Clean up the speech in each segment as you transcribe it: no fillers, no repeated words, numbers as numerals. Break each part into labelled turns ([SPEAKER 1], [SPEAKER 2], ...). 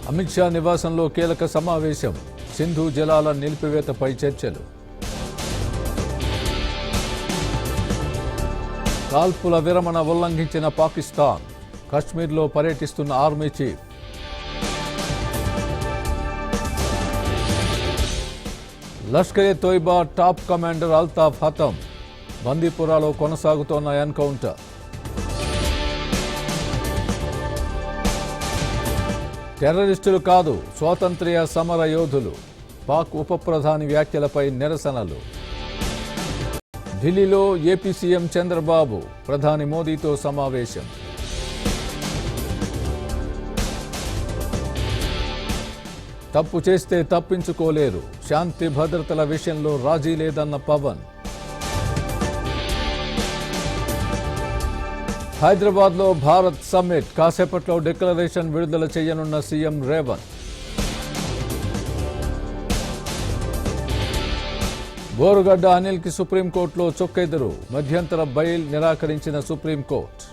[SPEAKER 1] అమిత్ షా నివాసంలో కీలక సమావేశం. సింధు జలాల నిలిపివేతపై చర్చలు. కాల్పుల విరమణ ఉల్లంఘించిన పాకిస్తాన్. కశ్మీర్లో పర్యటిస్తున్న army chief. Lashkar-e-Taiba top commander Altaf హతం. బందీపురాలో కొనసాగుతోన్న ఎన్కౌంటర్. టెర్రరిస్టులు కాదు, స్వాతంత్ర్య సమర యోధులు. పాక్ ఉప ప్రధాని వ్యాఖ్యలపై నిరసనలు. ఢిల్లీలో ఏపీ సీఎం చంద్రబాబు ప్రధాని మోదీతో సమావేశం. తప్పు చేస్తే తప్పించుకోలేరు, శాంతి భద్రతల విషయంలో రాజీ లేదన్న పవన్. హైదరాబాద్లో భారత్ సమ్మిట్. కాసేపట్లో డిక్లరేషన్ విడుదల చేయనున్న సీఎం రేవంత్. బోరుగడ్డ అనిల్కి సుప్రీంకోర్టులో చొక్కెదురు. మధ్యంతర బెయిల్ నిరాకరించిన సుప్రీంకోర్టు.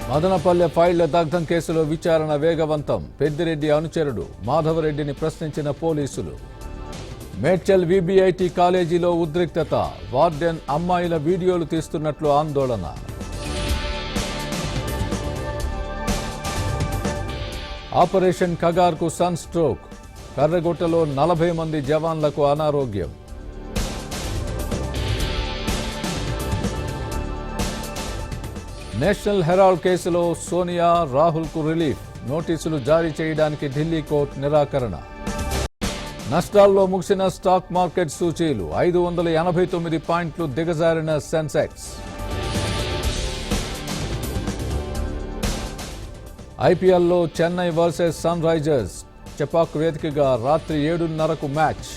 [SPEAKER 1] మదనపల్లె ఫైళ్ల దగ్ధం కేసులో విచారణ వేగవంతం. పెద్దిరెడ్డి అనుచరుడు మాధవరెడ్డిని ప్రశ్నించిన పోలీసులు. మేడ్చల్ వీబీఐటీ కాలేజీలో ఉద్రిక్తత. వార్డెన్ అమ్మాయిల వీడియోలు తీస్తున్నట్లు ఆందోళన. ఆపరేషన్ కగార్కు సన్ స్ట్రోక్. కర్రగుట్టలో 40 మంది జవాన్లకు అనారోగ్యం. నేషనల్ హెరాల్డ్ కేసులో సోనియా, రాహుల్కు రిలీఫ్. నోటీసులు జారీ చేయడానికి ఢిల్లీ కోర్టు నిరాకరణ. నష్టాల్లో ముగిసిన స్టాక్ మార్కెట్ సూచీలు. 589 పాయింట్లు దిగజారిన సెన్సెక్స్. ఐపీఎల్లో Chennai versus Sunrisers. Chepauk వేదికగా రాత్రి 7:30కు మ్యాచ్.